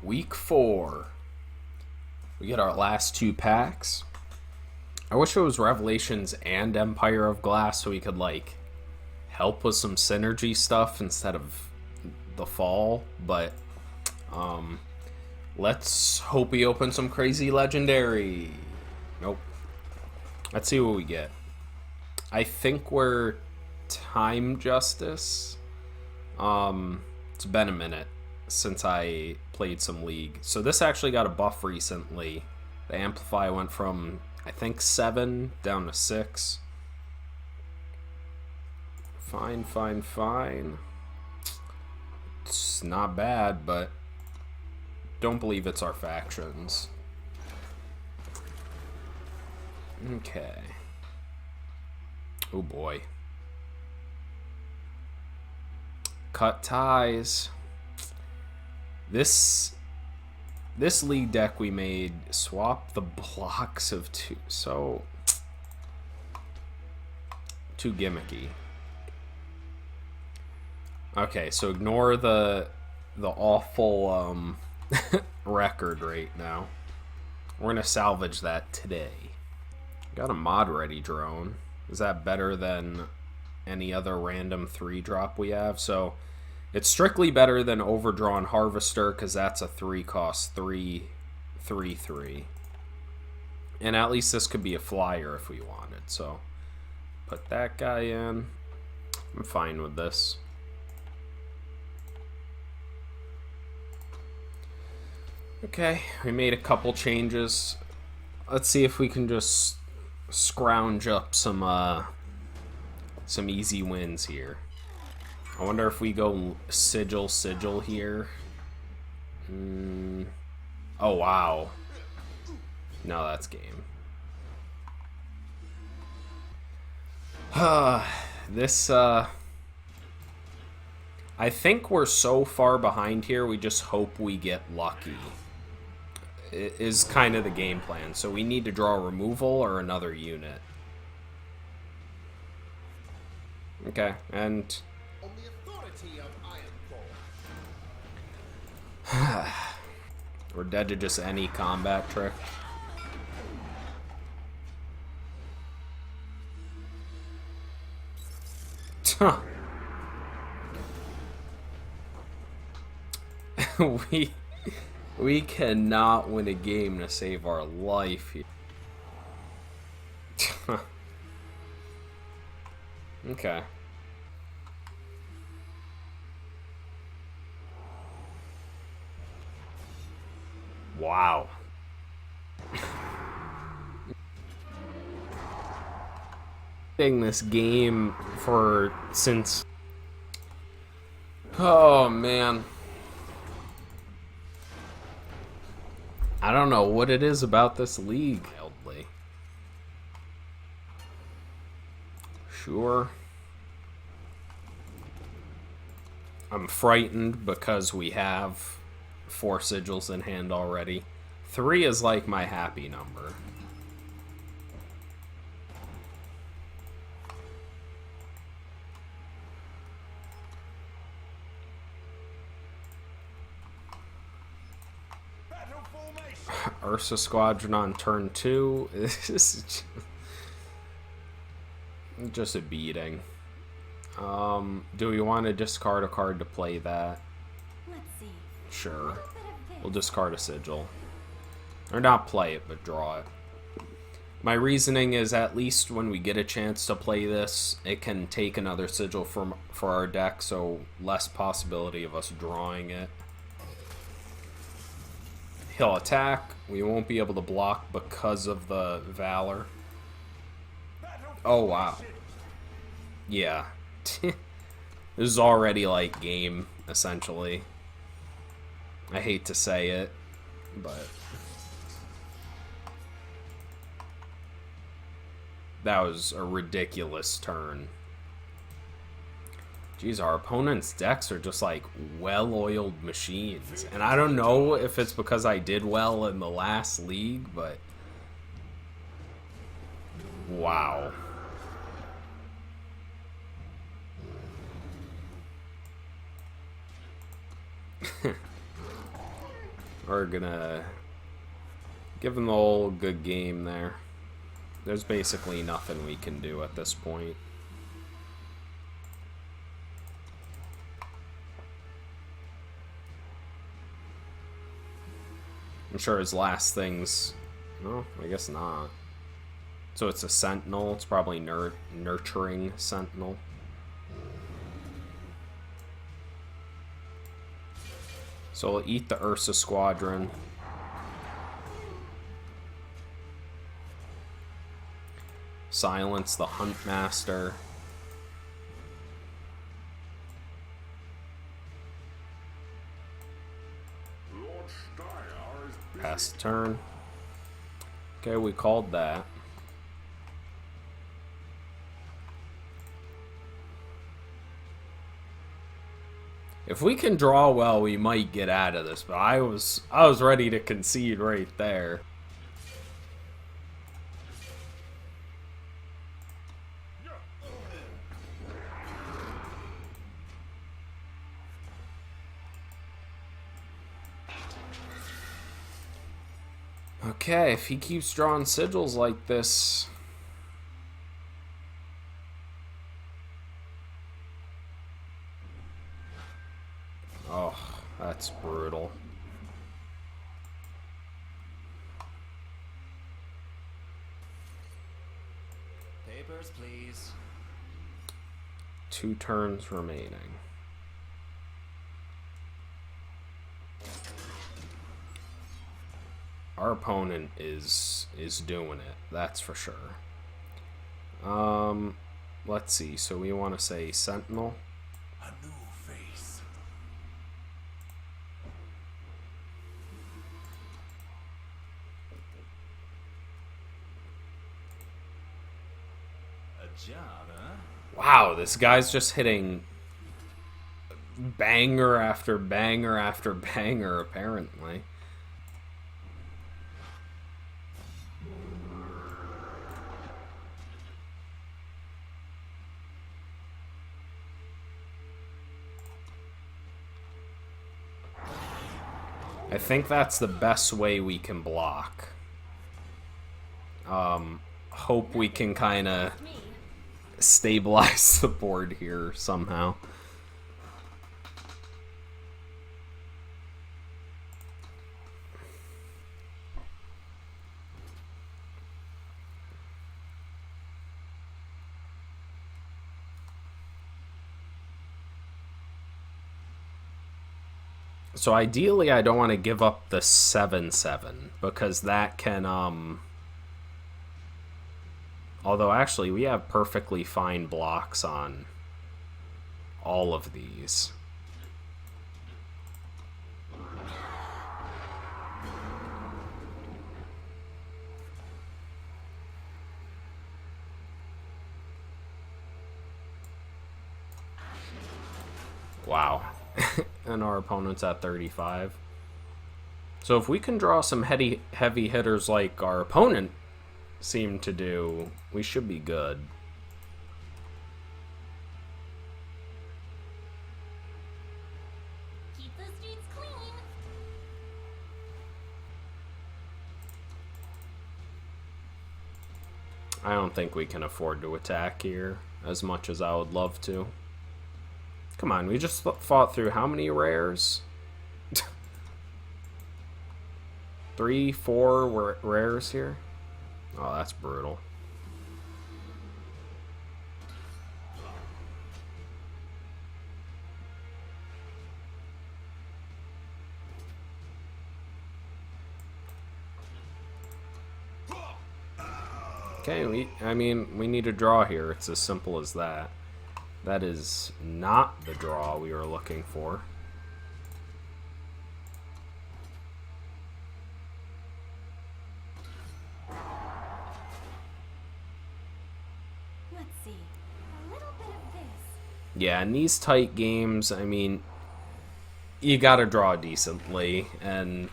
Week 4. We get our last 2 packs. I wish it was Revelations and Empire of Glass so we could, like, help with some synergy stuff instead of the fall, but, let's hope we open some crazy legendary. Nope. Let's see what we get. I think we're Time Justice. It's been a minute since I played some League. So this actually got a buff recently. The Amplify went from, I think, 7 down to 6. Fine, fine, fine. It's not bad, but don't believe it's our factions. Okay. Oh boy. Cut ties. This league deck we made swap the blocks of 2. So too gimmicky. Okay, so ignore the awful record right now. We're gonna salvage that today. Got a mod ready drone. Is that better than any other random 3-drop we have? So it's strictly better than Overdrawn Harvester because that's a 3 cost 3 3 3. And at least this could be a flyer if we wanted. So put that guy in. I'm fine with this. Okay, we made a couple changes. Let's see if we can just scrounge up some easy wins here. I wonder if we go sigil here. Oh wow. No, that's game. This I think we're so far behind here, we just hope we get lucky. It is kind of the game plan. So we need to draw removal or another unit. Okay, and On the authority of Ironfall. we're dead to just any combat trick. we cannot win a game to save our life here. Okay. Wow. This game since. Oh man. I don't know what it is about this league. Wildly. Sure. I'm frightened because we have 4 sigils in hand already. 3 is like my happy number. Ursa Squadron on turn 2. This is just a beating. Do we want to discard a card to play that? Let's see. Sure. We'll discard a sigil. Or not play it, but draw it. My reasoning is at least when we get a chance to play this, it can take another sigil for our deck, so less possibility of us drawing it. He'll attack. We won't be able to block because of the Valor. Oh, wow. Yeah. This is already like game, essentially. I hate to say it, but that was a ridiculous turn. Jeez, our opponent's decks are just like well-oiled machines. And I don't know if it's because I did well in the last league, but wow. We're gonna give him the whole good game there. There's basically nothing we can do at this point. I'm sure his last thing's... No, I guess not. So it's a Sentinel. It's probably nurturing Sentinel. So we'll eat the Ursa Squadron. Silence the Huntmaster. Pass the turn. Okay, we called that. If we can draw well, we might get out of this, but I was ready to concede right there. Okay, if he keeps drawing sigils like this... Oh, that's brutal. Papers, please. 2 turns remaining. Our opponent is doing it, that's for sure. Let's see. So we want to say Sentinel. A new face. A job, huh? Wow, this guy's just hitting banger after banger after banger, apparently. I think that's the best way we can block. Hope we can kind of stabilize the board here somehow. So ideally, I don't want to give up the 7/7 because that can, although actually we have perfectly fine blocks on all of these. Wow. And our opponent's at 35. So if we can draw some heavy hitters like our opponent seemed to do, we should be good. Keep the streets clean. I don't think we can afford to attack here as much as I would love to. Come on, we just fought through how many rares? 3, 4 rares here? Oh, that's brutal. Okay, I mean, we need a draw here. It's as simple as that. That is not the draw we were looking for. Let's see. A little bit of this. Yeah, in these tight games, I mean, you gotta draw decently, and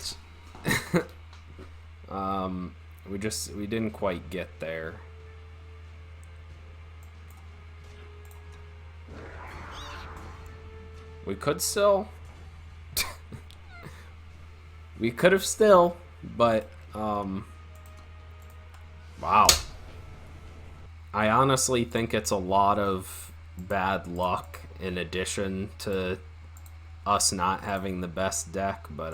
we didn't quite get there. We could still. We could have still, but, wow. I honestly think it's a lot of bad luck in addition to us not having the best deck, but,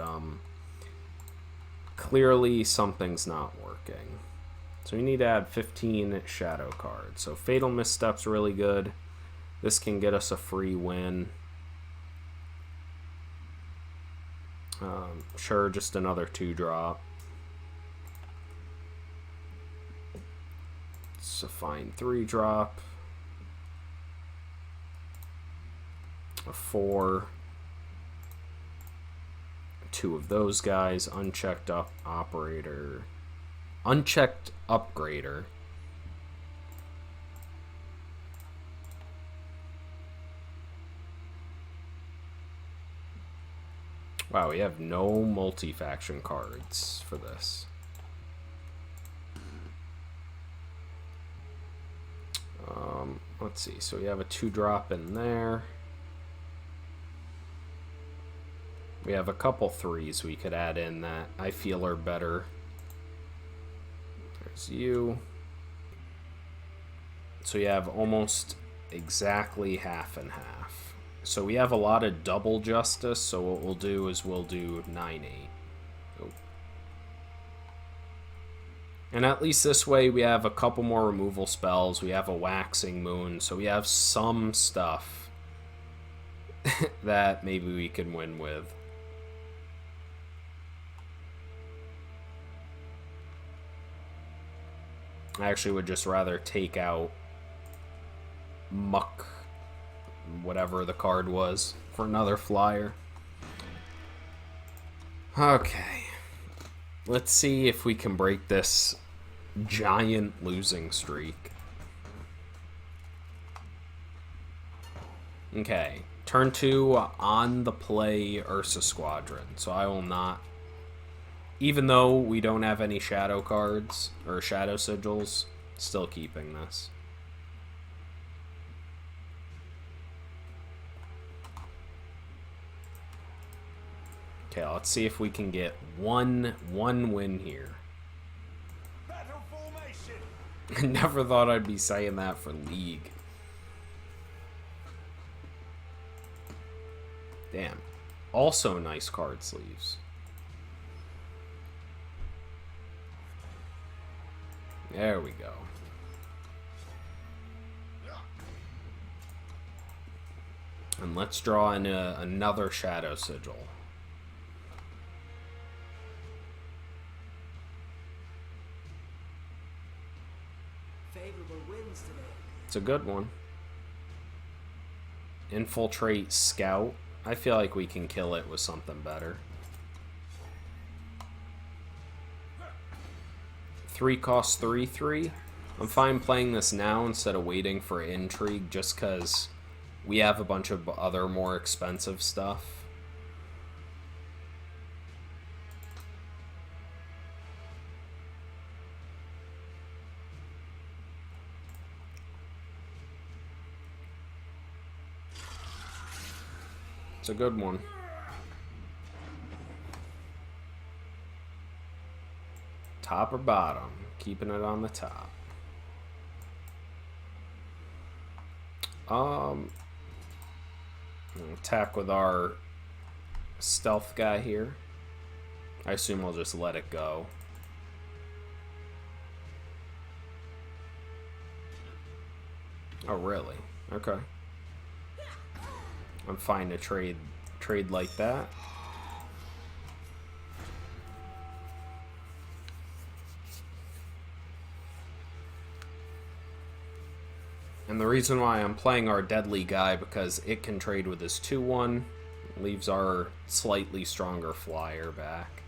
clearly something's not working. So we need to add 15 shadow cards. So Fatal Misstep's really good. This can get us a free win. Sure, just another 2-drop. It's a fine 3-drop. A 4. 2 of those guys. Unchecked operator. Unchecked upgrader. Wow, we have no multi-faction cards for this. Let's see. So we have a 2-drop in there. We have a couple 3s we could add in that I feel are better. There's you. So you have almost exactly half and half. So we have a lot of double justice, so what we'll do is we'll do 9-8. Oh. And at least this way we have a couple more removal spells, we have a Waxing Moon, so we have some stuff that maybe we can win with. I actually would just rather take out Muck, whatever the card was, for another flyer. Okay. Let's see if we can break this giant losing streak. Okay. Turn 2 on the play Ursa Squadron. So I will not... Even though we don't have any shadow cards, or shadow sigils, still keeping this. Okay, let's see if we can get one win here. Battle formation. I never thought I'd be saying that for League. Damn. Also nice card sleeves. There we go. And let's draw in another shadow sigil. Favorable winds today. It's a good one. Infiltrate Scout. I feel like we can kill it with something better. 3 costs 3/3. I'm fine playing this now instead of waiting for Intrigue just because we have a bunch of other more expensive stuff. It's a good one. Top or bottom? Keeping it on the top. Attack with our stealth guy here. I assume we'll just let it go. Oh, really? Okay. I'm fine to trade like that. And the reason why I'm playing our deadly guy because it can trade with his 2/1, leaves our slightly stronger flyer back.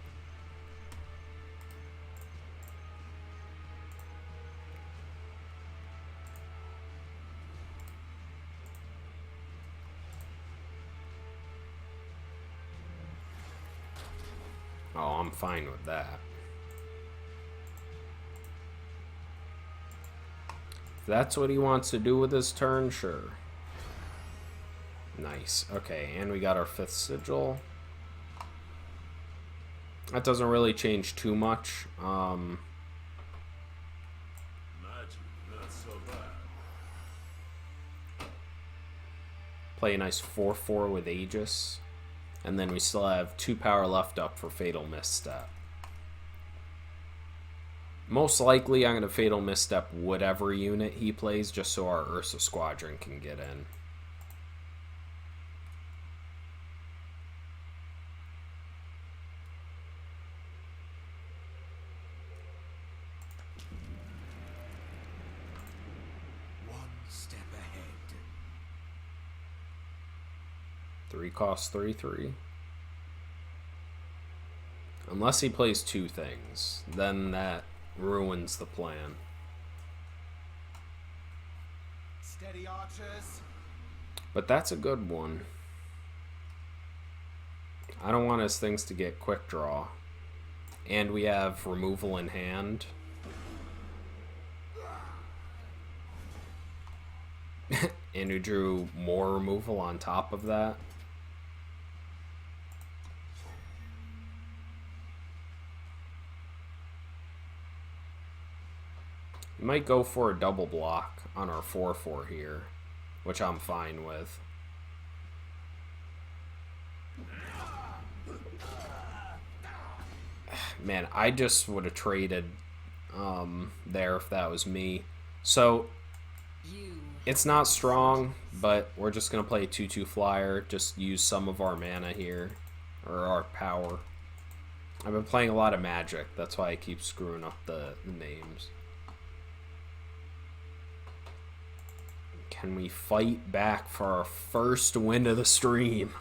Oh, I'm fine with that. If that's what he wants to do with his turn, sure. Nice. Okay, and we got our 5th sigil. That doesn't really change too much. Magic, not so bad. Play a nice 4/4 with Aegis. And then we still have 2 power left up for Fatal Misstep. Most likely I'm going to Fatal Misstep whatever unit he plays just so our Ursa Squadron can get in. One step ahead. 3 cost 3/3. Unless he plays 2 things, then that ruins the plan. Steady, archers. But that's a good one. I don't want his things to get quick draw. And we have removal in hand. And we drew more removal on top of that. We might go for a double block on our 4/4 here, which I'm fine with. Man, I just would have traded there if that was me. So, it's not strong, but we're just going to play a 2/2 flyer, just use some of our mana here, or our power. I've been playing a lot of Magic, that's why I keep screwing up the names. Can we fight back for our first win of the stream?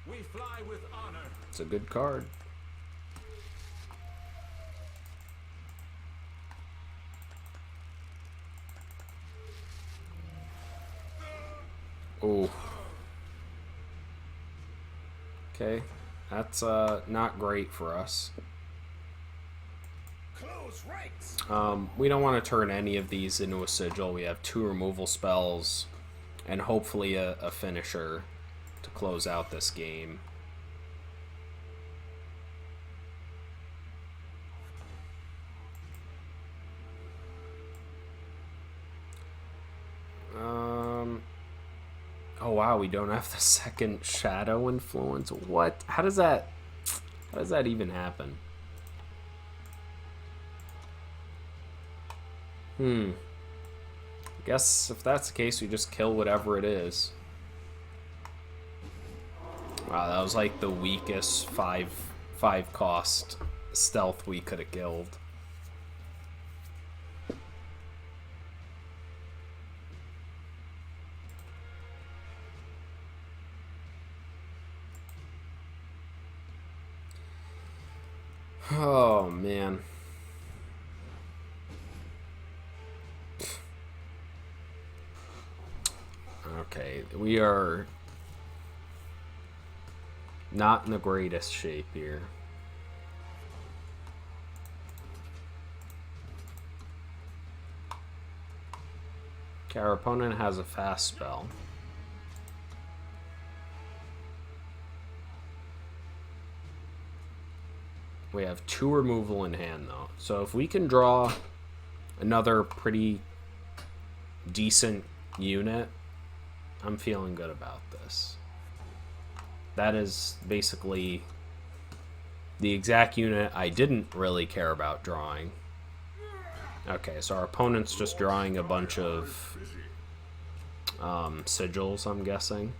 We fly with honor. It's a good card. Oh. Okay. That's not great for us. Close ranks. We don't want to turn any of these into a sigil. We have 2 removal spells and hopefully a finisher to close out this game. Oh wow, we don't have the second shadow influence. What? How does that even happen? Guess if that's the case, we just kill whatever it is. Wow, that was like the weakest 5 cost stealth we could have killed. Oh man. Okay, we are not in the greatest shape here. Okay, our opponent has a fast spell. We have 2 removal in hand though. So if we can draw another pretty decent unit, I'm feeling good about this. That is basically the exact unit I didn't really care about drawing. Okay, so our opponent's just drawing a bunch of sigils, I'm guessing.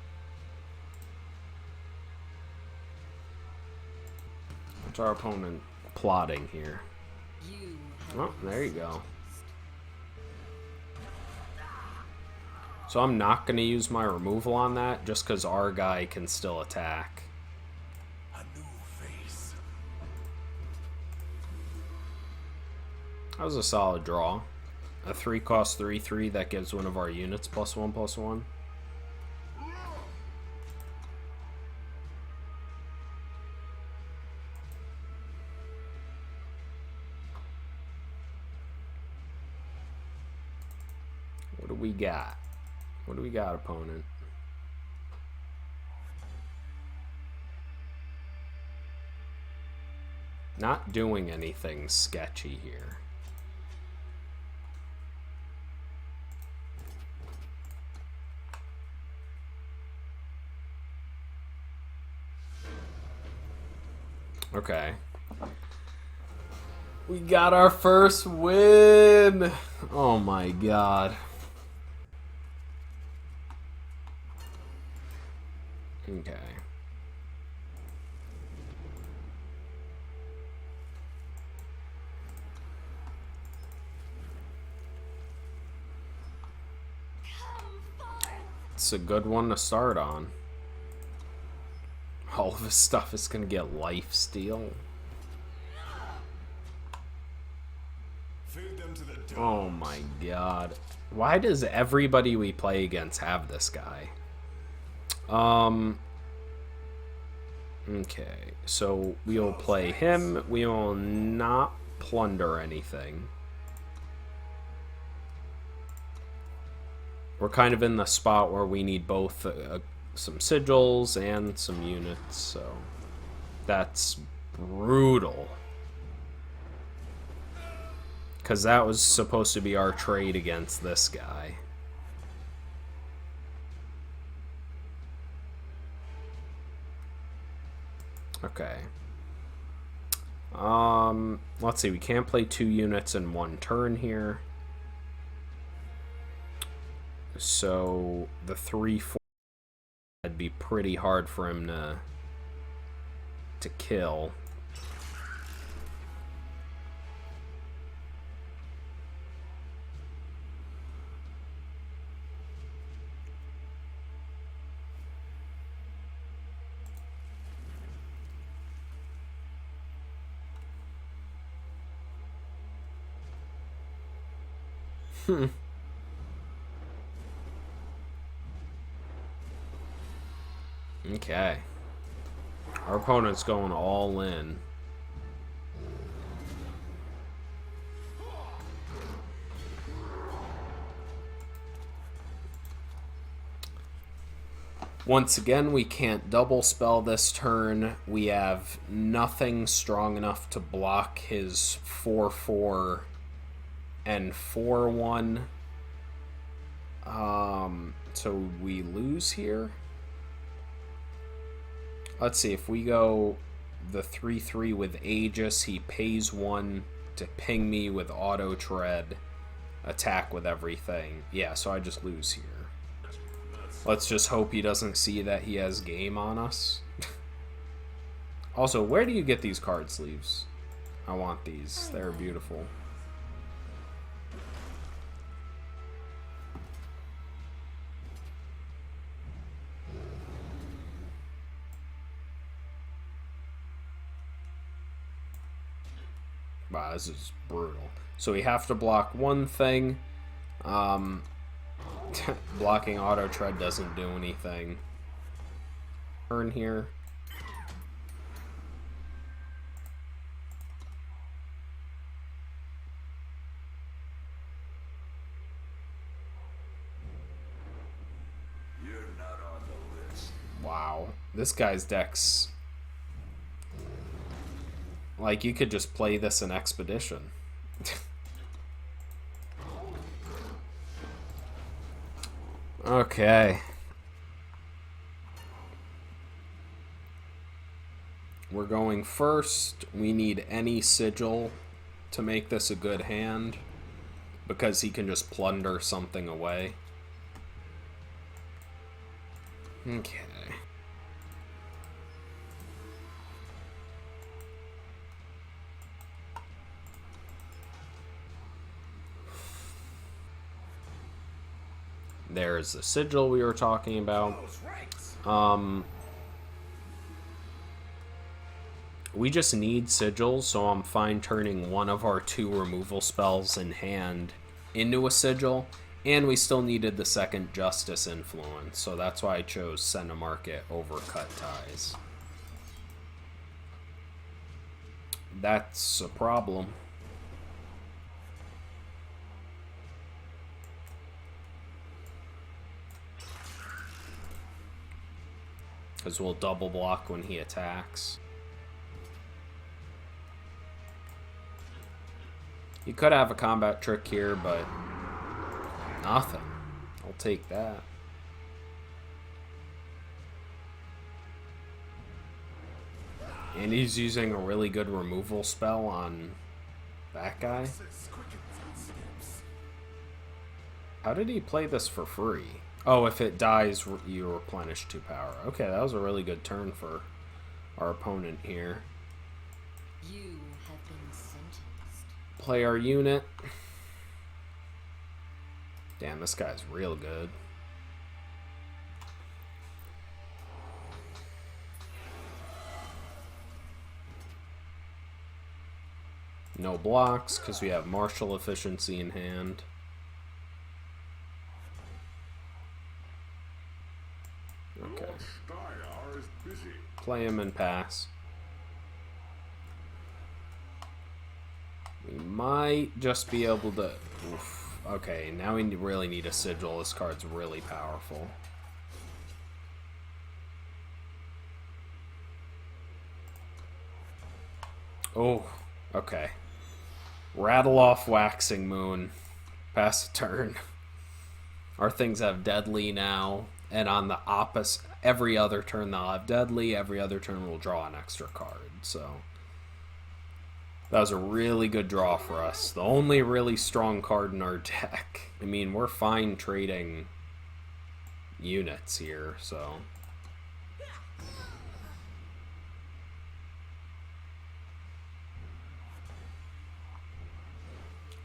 What's our opponent plotting here? Oh, there you go. So I'm not going to use my removal on that just because our guy can still attack. A new face. That was a solid draw. A 3 cost 3/3 that gives one of our units +1/+1. do we got? What do we got, opponent? Not doing anything sketchy here. Okay. We got our first win! Oh my god. Okay. It's a good one to start on. All of this stuff is gonna get life steal. Feed them to the dogs. Oh my god. Why does everybody we play against have this guy? Okay, so we'll play him. We will not plunder anything. We're kind of in the spot where we need both some sigils and some units, so that's brutal. Because that was supposed to be our trade against this guy. Okay. Let's see, we can't play 2 units in 1 turn here. So the 3/4 would be pretty hard for him to kill. Okay. Our opponent's going all in. Once again, we can't double spell this turn. We have nothing strong enough to block his 4/4 and 4/1. So we lose here. Let's see, if we go the 3/3 with Aegis, he pays 1 to ping me with auto tread, attack with everything. Yeah, so I just lose here. Let's just hope he doesn't see that he has game on us. Also, where do you get these card sleeves? I want these. They're beautiful. Wow, this is brutal. So we have to block one thing. Blocking auto tread doesn't do anything. Turn here. You're not on the list. Wow, this guy's deck's like, you could just play this in Expedition. Okay. We're going first. We need any sigil to make this a good hand, because he can just plunder something away. Okay. There's the sigil we were talking about. We just need sigils, so I'm fine turning one of our 2 removal spells in hand into a sigil, and we still needed the second Justice influence, so that's why I chose Centimarket over Cut Ties. That's a problem. Because we'll double block when he attacks. You could have a combat trick here, but nothing. I'll take that. And he's using a really good removal spell on that guy. How did he play this for free? Oh, if it dies, you replenish 2 power. Okay, that was a really good turn for our opponent here. You have been sentenced. Play our unit. Damn, this guy's real good. No blocks, because we have martial efficiency in hand. Okay. Play him and pass. We might just be able to... Oof. Okay, now we really need a sigil. This card's really powerful. Oh, okay. Rattle off Waxing Moon. Pass a turn. Our things have Deadly now. And on the opposite, every other turn they'll have Deadly. Every other turn we'll draw an extra card. So that was a really good draw for us. The only really strong card in our deck. I mean, we're fine trading units here, so...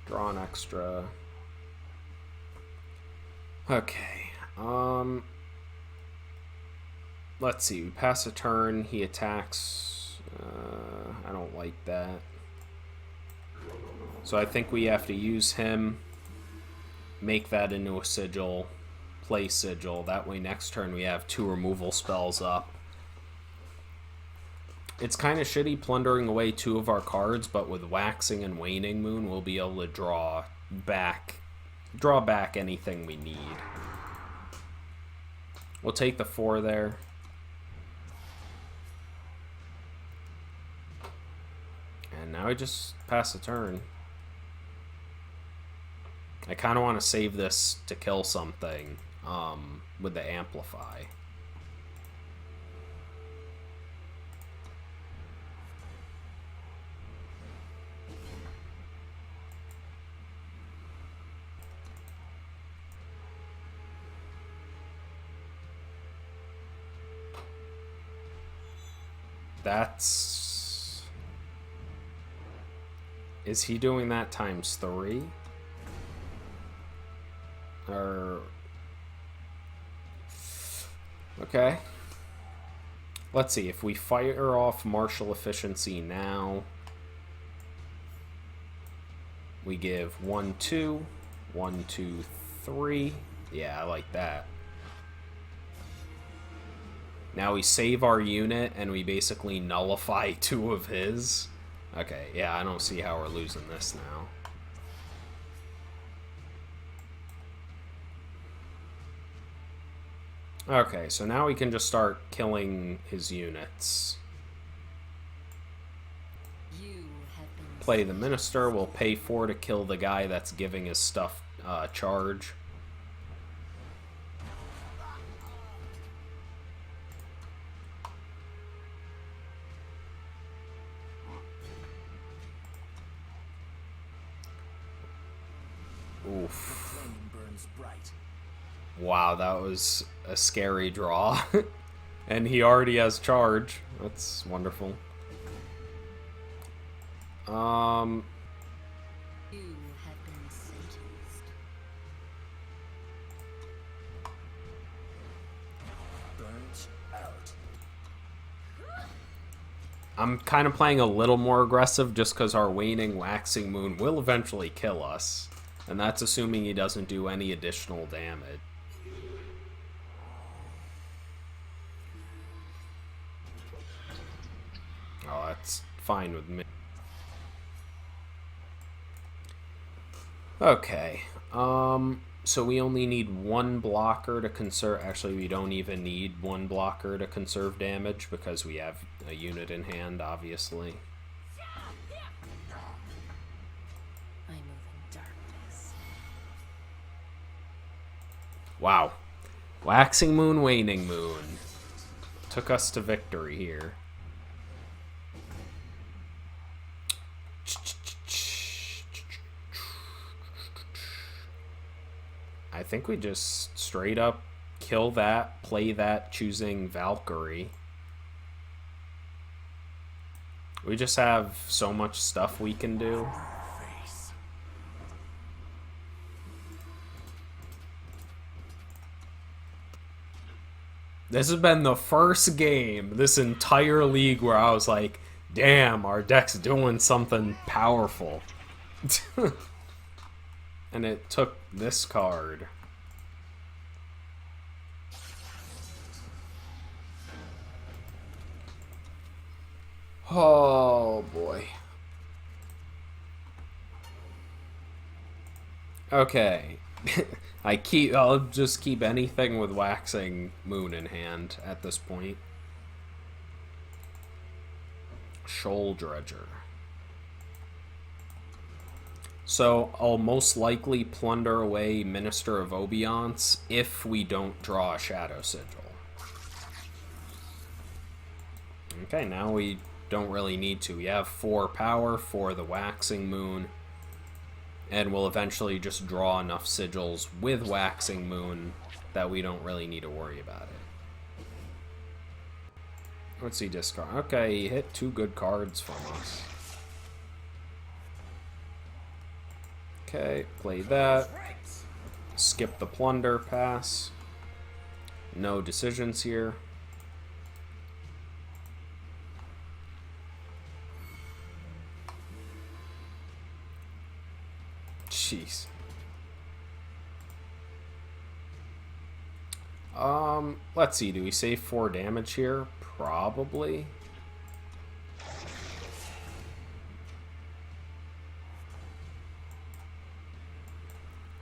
Draw an extra. Okay. Let's see. We pass a turn. He attacks. I don't like that. So I think we have to use him. Make that into a sigil. Play sigil. That way next turn we have 2 removal spells up. It's kind of shitty plundering away 2 of our cards, but with Waxing and Waning Moon, we'll be able to draw back anything we need. We'll take the 4 there. And now we just pass the turn. I kind of want to save this to kill something with the Amplify. That's... Is he doing that times 3? Or... Okay. Let's see, if we fire off martial efficiency now, we give 1, 2, 1, 2, 3. Yeah, I like that. Now we save our unit and we basically nullify 2 of his. Okay, yeah, I don't see how we're losing this now. Okay, so now we can just start killing his units. Play the Minister. We'll pay 4 to kill the guy that's giving his stuff charge. Oof. Wow, that was a scary draw. And he already has charge. That's wonderful. You have been sentenced. Burnt out. I'm kind of playing a little more aggressive just because our waning Waxing Moon will eventually kill us. And that's assuming he doesn't do any additional damage. Oh, that's fine with me. So we only need one blocker to conserve. Actually, we don't even need one blocker to conserve damage because we have a unit in hand, obviously. I move in darkness. Wow. Waxing moon, waning moon. Took us to victory here. I think we just straight up kill that, play that, choosing Valkyrie. We just have so much stuff we can do. This has been the first game this entire league where I was like, damn, our deck's doing something powerful. And it took this card. Oh boy. Okay. I'll just keep anything with Waxing Moon in hand at this point. Shoal Dredger. So I'll most likely plunder away Minister of Obiance if we don't draw a Shadow Sigil. Okay, now we don't really need to. We have 4 power for the Waxing Moon, and we'll eventually just draw enough sigils with Waxing Moon that we don't really need to worry about it. What's he discard? Okay, he hit 2 good cards from us. Okay, play that. Skip the plunder pass. No decisions here. Jeez. Let's see, do we save 4 damage here? Probably.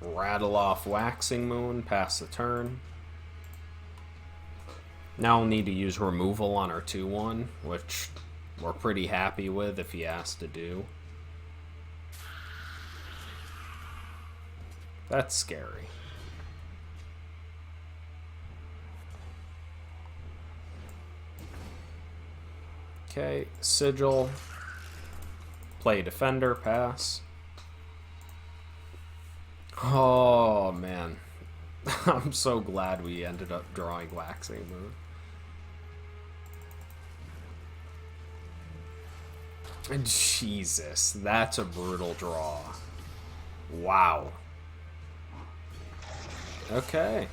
Rattle off Waxing Moon, pass the turn. Now we'll need to use removal on our 2-1, which we're pretty happy with if he has to do. That's scary. Okay, Sigil. Play Defender, pass. Oh, man. I'm so glad we ended up drawing Waxing Moon. Jesus, that's a brutal draw. Wow. Okay.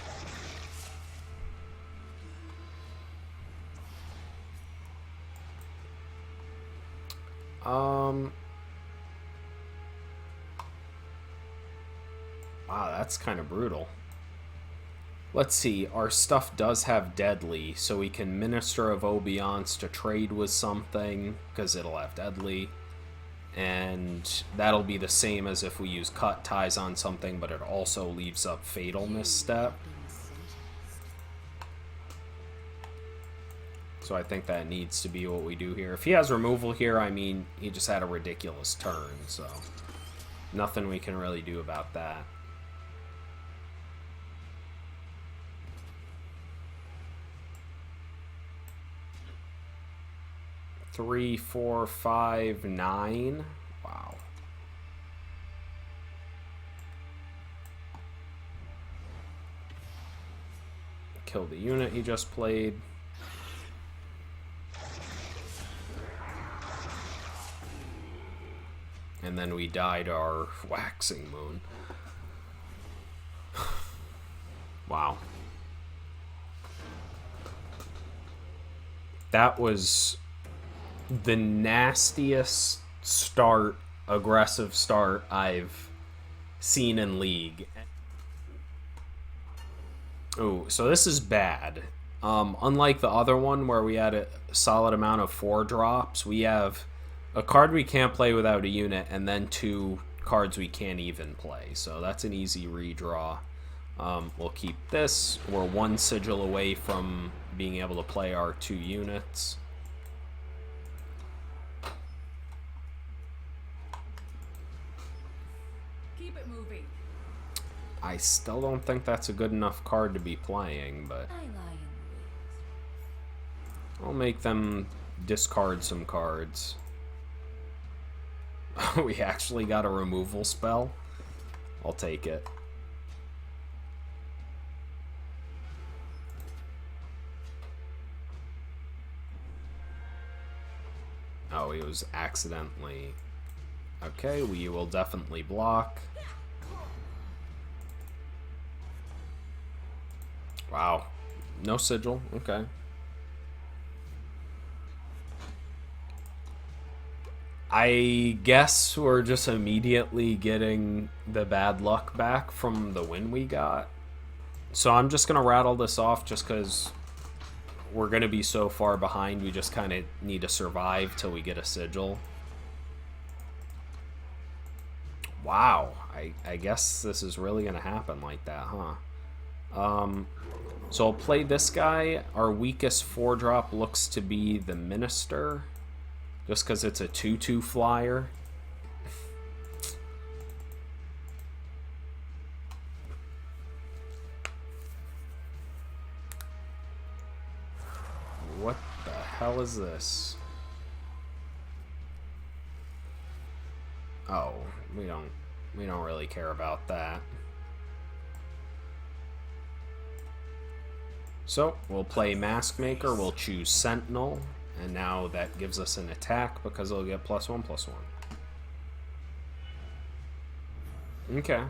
Wow, that's kind of brutal. Let's see, our stuff does have Deadly, so we can Minister of Obiance to trade with something, because it'll have Deadly. And that'll be the same as if we use Cut Ties on something, but it also leaves up Fatal Misstep. So I think that needs to be what we do here. If he has removal here, I mean, he just had a ridiculous turn, so nothing we can really do about that. Three, 4, 5, 9. Wow. Kill the unit he just played. And then we died our Waxing Moon. Wow. That was the nastiest start, aggressive start I've seen in League. Oh, so this is bad. Unlike the other one where we had a solid amount of 4 drops, we have a card we can't play without a unit and then 2 cards we can't even play. So that's an easy redraw. We'll keep this. We're one sigil away from being able to play our 2 units. Keep it moving. I still don't think that's a good enough card to be playing, but I lie in the I'll make them discard some cards. We actually got a removal spell. I'll take it. Oh, he was accidentally... Okay, we will definitely block. Wow. No sigil. Okay. I guess we're just immediately getting the bad luck back from the win we got. So I'm just going to rattle this off just because we're going to be so far behind. We just kind of need to survive till we get a sigil. Wow. I guess this is really going to happen like that, huh? So I'll play this guy. Our weakest 4-drop looks to be the Minister. Just because it's a 2/2 flyer. What the hell is this? Oh, we don't really care about that. So, we'll play Mask Maker, we'll choose Sentinel, and now that gives us an attack because it'll get +1/+1. Okay.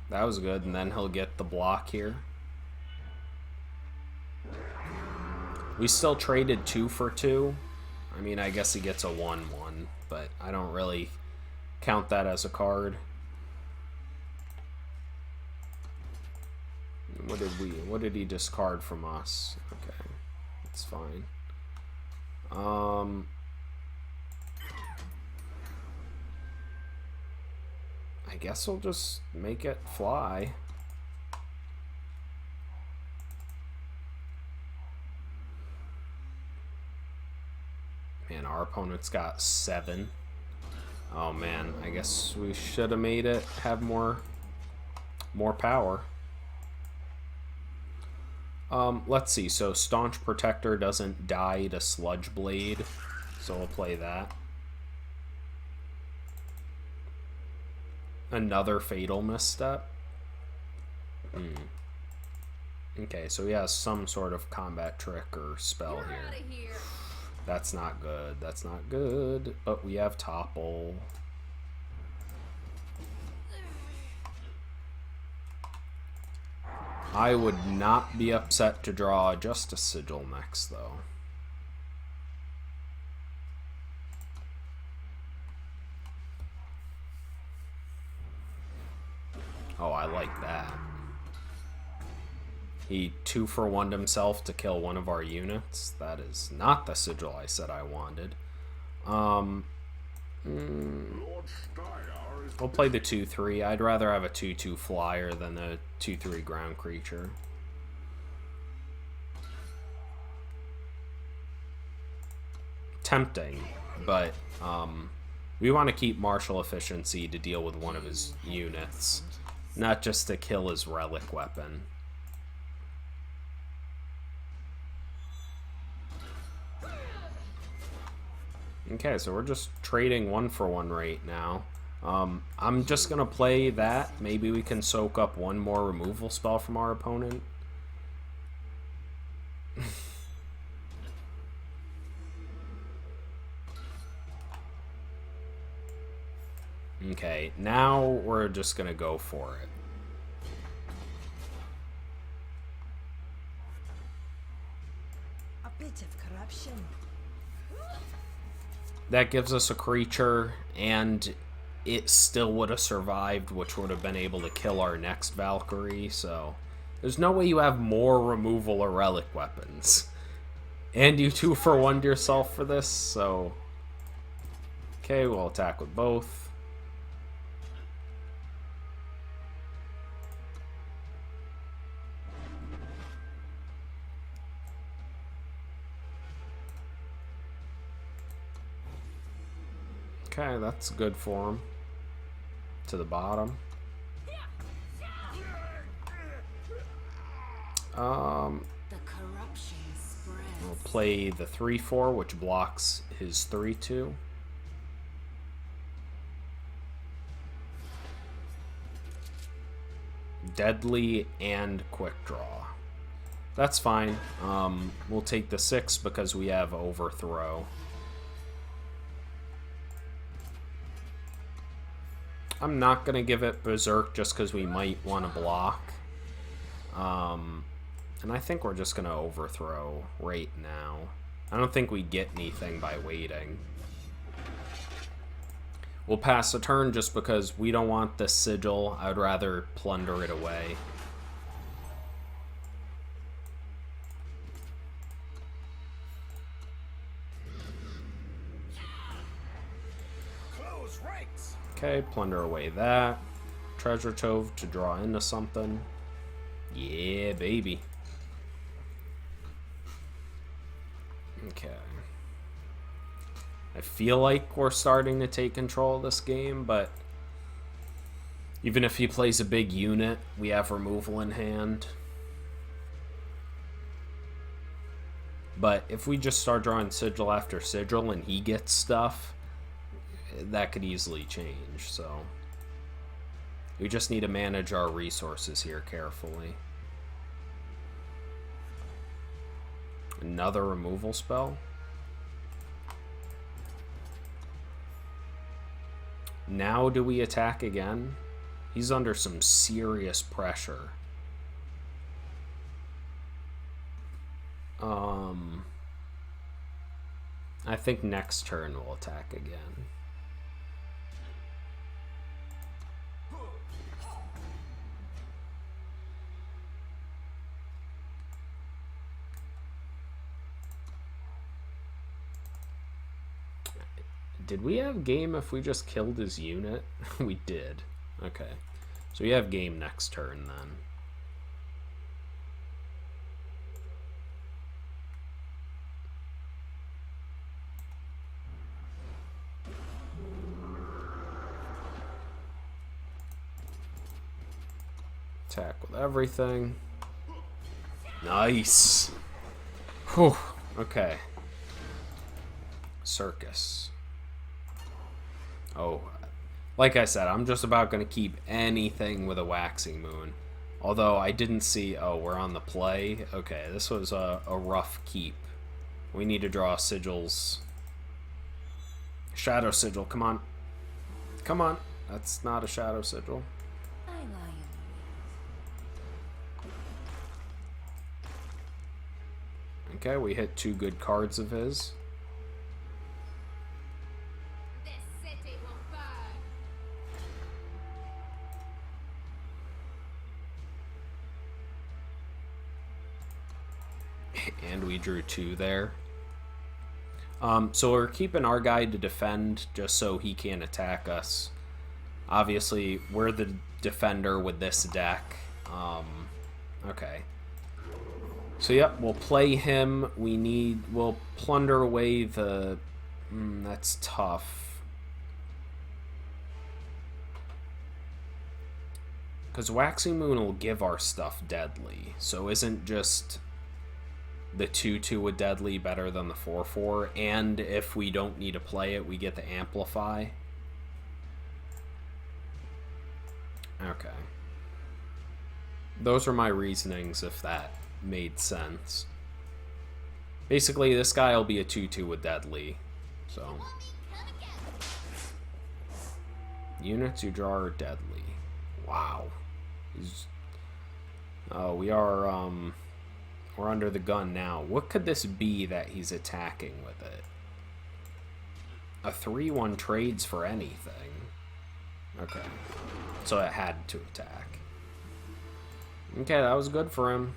That was good, and then he'll get the block here. We still traded 2 for 2. I mean, I guess he gets a 1/1, but I don't really count that as a card. What did he discard from us? Okay, that's fine. I guess we'll just make it fly. Man, our opponent's got 7. Oh man, I guess we should have made it have more power. Let's see. So Staunch Protector doesn't die to Sludge Blade, so we'll play that. Another Fatal Misstep. Okay, so he has some sort of combat trick or spell here. That's not good. That's not good. But we have Topple. I would not be upset to draw just a Sigil next, though. Oh, I like that. He 2-for-1'd himself to kill one of our units. That is not the Sigil I said I wanted. We'll play the 2/3. I'd rather have a 2/2 flyer than a 2/3 ground creature. Tempting, but we want to keep martial efficiency to deal with one of his units, not just to kill his relic weapon. Okay, so we're just trading 1-for-1 right now. I'm just gonna play that. Maybe we can soak up one more removal spell from our opponent. Okay, now we're just gonna go for it. A bit of corruption. That gives us a creature, and it still would have survived, which would have been able to kill our next Valkyrie, so there's no way you have more removal or relic weapons. And you 2-for-1'd yourself for this, so... Okay, we'll attack with both. Okay, that's good for him. To the bottom. The corruption spreads. We'll play the 3/4, which blocks his 3/2. Deadly and quick draw. That's fine. We'll take the 6 because we have overthrow. I'm not going to give it Berserk just because we might want to block. And I think we're just going to overthrow right now. I don't think we get anything by waiting. We'll pass a turn just because we don't want this sigil. I'd rather plunder it away. Close ranks. Okay, plunder away that. Treasure Trove to draw into something. Yeah, baby. Okay. I feel like we're starting to take control of this game, but even if he plays a big unit, we have removal in hand. But if we just start drawing sigil after sigil and he gets stuff, that could easily change, so we just need to manage our resources here carefully. Another removal spell. Now do we attack again? He's under some serious pressure. I think next turn we'll attack again. Did we have game if we just killed his unit? We did. Okay. So we have game next turn then. Attack with everything. Nice. Whew. Okay. Circus. Oh, like I said, I'm just about going to keep anything with a waxing moon. Although I didn't see... Oh, we're on the play? Okay, this was a rough keep. We need to draw sigils. Shadow sigil, come on. Come on. That's not a shadow sigil. I lie in Okay, we hit 2 good cards of his. This city will burn. And we drew 2 there. So we're keeping our guy to defend just so he can't attack us. Obviously, we're the defender with this deck. Okay. So yep, we'll play him. We'll plunder away the... that's tough. Because Waxing Moon will give our stuff deadly. So isn't just the 2/2 with deadly better than the 4/4? And if we don't need to play it, we get to amplify. Okay. Those are my reasonings, if that made sense. Basically, this guy will be a 2/2 with deadly. So units you draw are deadly. Wow. Oh, we are we're under the gun now. What could this be that he's attacking with it? A 3/1 trades for anything. Okay. So it had to attack. Okay, that was good for him.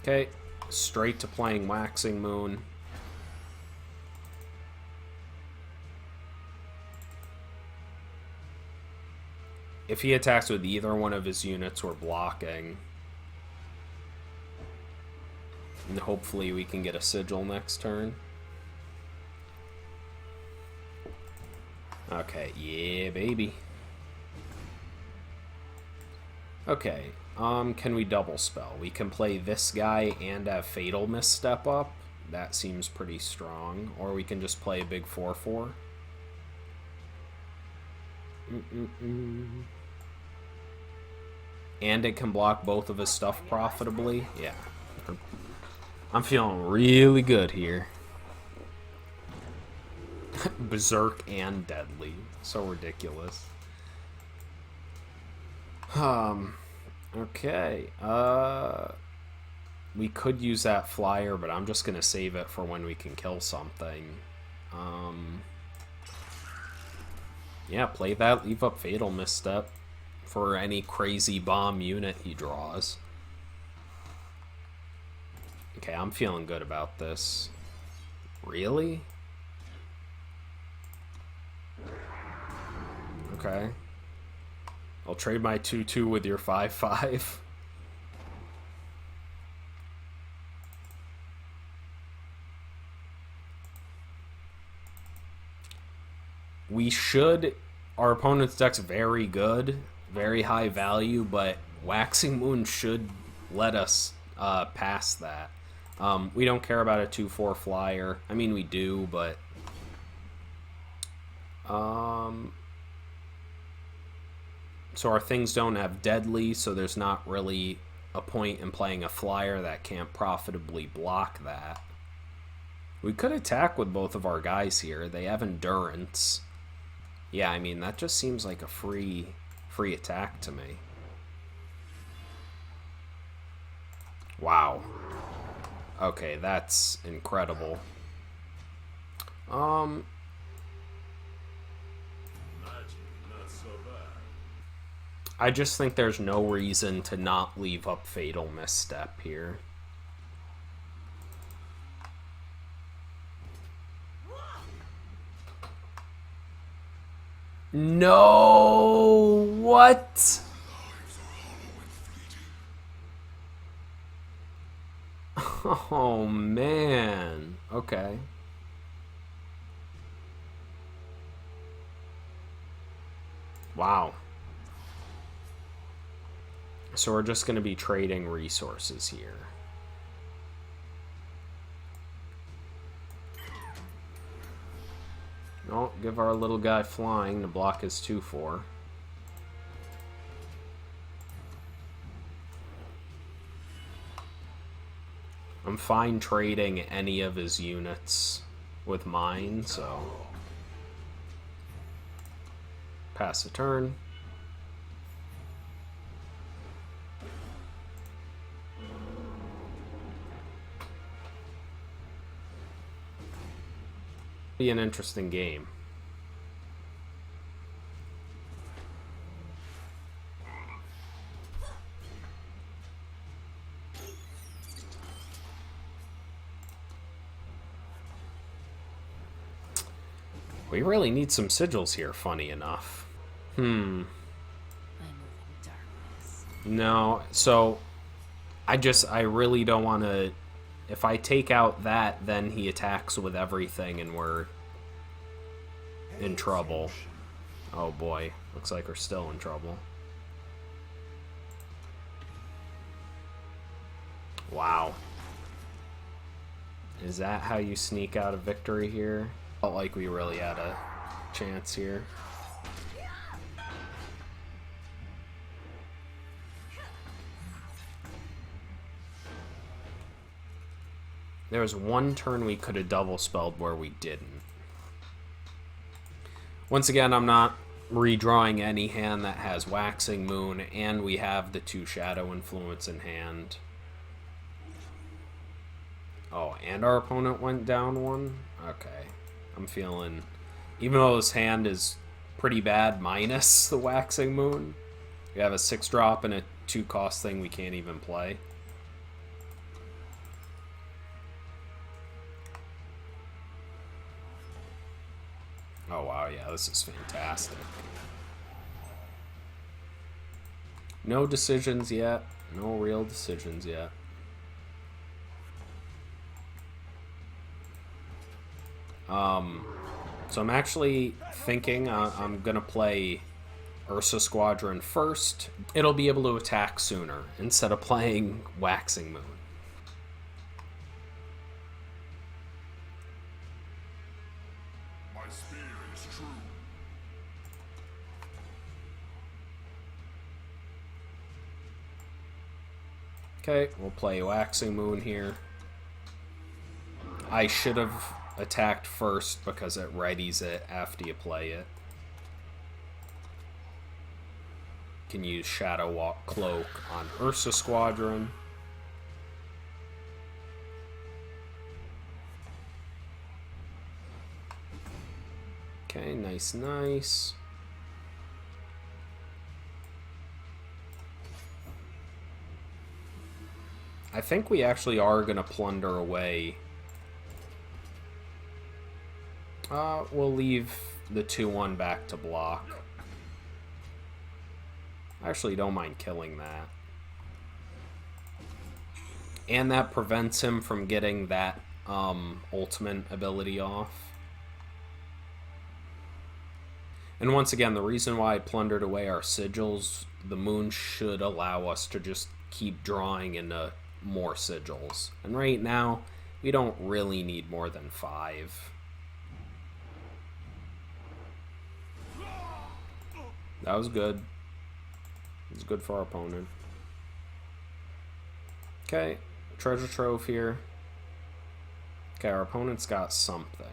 Okay, straight to playing Waxing Moon. If he attacks with either one of his units, we're blocking. And hopefully we can get a sigil next turn. Okay, yeah, baby. Okay, can we double spell? We can play this guy and have Fatal Misstep up. That seems pretty strong. Or we can just play a big 4/4. And it can block both of his stuff profitably. Yeah. I'm feeling really good here. Berserk and Deadly. So ridiculous. Okay. We could use that flyer, but I'm just gonna save it for when we can kill something. Yeah, play that, leave up Fatal Misstep for any crazy bomb unit he draws. Okay, I'm feeling good about this. Really? Okay. I'll trade my 2/2 with your 5/5. We should... Our opponent's deck's very good, very high value, but Waxing Moon should let us pass that. We don't care about a 2/4 flyer. I mean, we do, but... So our things don't have Deadly, so there's not really a point in playing a flyer that can't profitably block that. We could attack with both of our guys here. They have Endurance. Yeah, I mean, that just seems like a free attack to me. Wow. Okay, that's incredible. I just think there's no reason to not leave up Fatal Misstep here. No! What? Oh, man. Okay. Wow. So we're just going to be trading resources here. No, give our little guy flying to block his 2/4. I'm fine trading any of his units with mine, so... Pass the turn. Be an interesting game. We really need some sigils here, funny enough. I move in darkness. No, so I really don't want to... If I take out that, then he attacks with everything and we're in trouble. Oh boy, looks like we're still in trouble. Wow. Is that how you sneak out a victory here? Felt like we really had a chance here. There was one turn we could have double spelled where we didn't. Once again, I'm not redrawing any hand that has Waxing Moon, and we have the 2 Shadow Influence in hand. Oh, and our opponent went down 1? Okay. I'm feeling... Even though this hand is pretty bad minus the Waxing Moon, we have a 6-drop and a 2-cost thing we can't even play. Oh wow, yeah, this is fantastic. No decisions yet. No real decisions yet. So I'm actually thinking I'm going to play Ursa Squadron first. It'll be able to attack sooner instead of playing Waxing Moon. My spear is true. Okay, we'll play Waxing Moon here. I should have attacked first because it readies it after you play it. Can use Shadow Walk Cloak on Ursa Squadron. Okay, nice, nice. I think we actually are going to plunder away. We'll leave the 2-1 back to block. I actually don't mind killing that. And that prevents him from getting that ultimate ability off. And once again, the reason why I plundered away our sigils, the moon should allow us to just keep drawing into more sigils. And right now, we don't really need more than 5. That was good. It was good for our opponent. Okay, treasure trove here. Okay, our opponent's got something.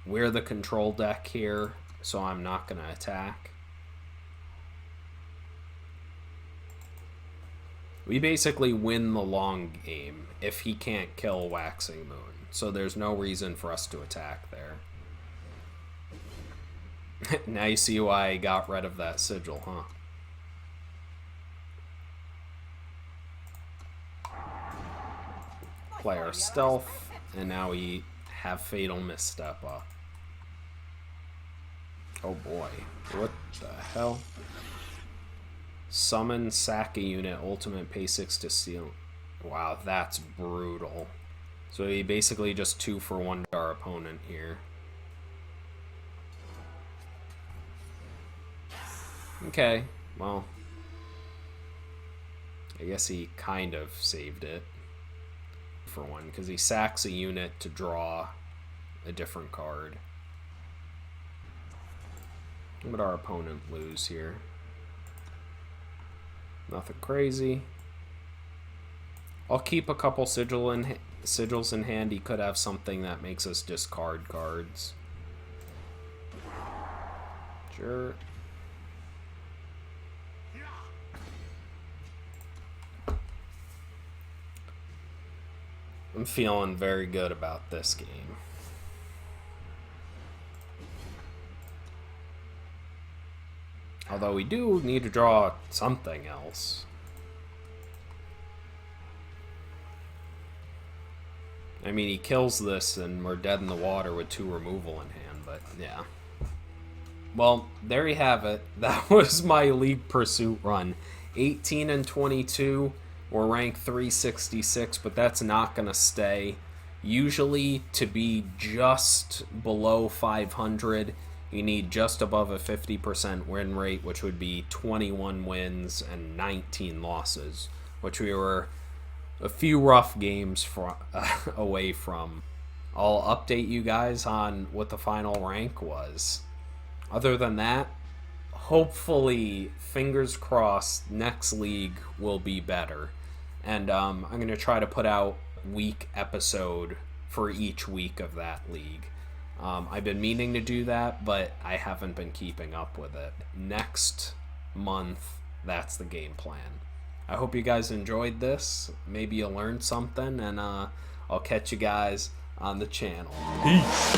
We're the control deck here, so I'm not going to attack. We basically win the long game if he can't kill Waxing Moon, so there's no reason for us to attack there. Now you see why I got rid of that sigil, huh? Play our stealth, and now we have Fatal Misstep up. Oh boy, what the hell? Summon, sack a unit, ultimate pay 6 to steal. Wow, that's brutal. So he basically just 2-for-1 our opponent here. Okay, well, I guess he kind of saved it for one, because he sacks a unit to draw a different card. What would our opponent lose here? Nothing crazy. I'll keep a couple sigils in hand. He could have something that makes us discard cards. Sure. I'm feeling very good about this game. Although we do need to draw something else. I mean, he kills this and we're dead in the water with 2 removal in hand, but yeah. Well, there you have it. That was my League Pursuit run. 18 and 22. We're ranked 366, but that's not going to stay. Usually, to be just below 500, you need just above a 50% win rate, which would be 21 wins and 19 losses, which we were a few rough games away from. I'll update you guys on what the final rank was. Other than that, hopefully, fingers crossed, next league will be better. And I'm going to try to put out week episode for each week of that league. I've been meaning to do that, but I haven't been keeping up with it. Next month, that's the game plan. I hope you guys enjoyed this. Maybe you learned something, and I'll catch you guys on the channel. Peace!